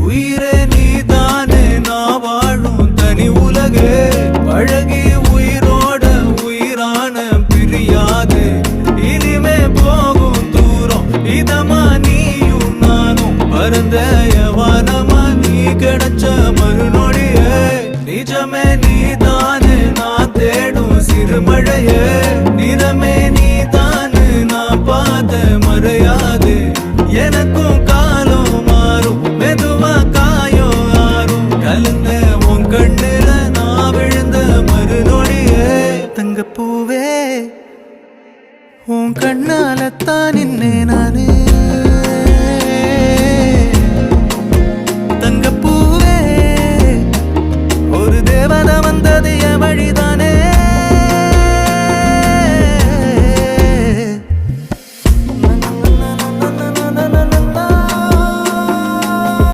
உயிரே நீதானே நான் வாழும் தனி உலகே பழகி உயிரோட உயிரான பிரியாது இனிமே போகும் தூரம் இதமா நீயும் நானும் பரந்த யவானமா நீ கிடைச்ச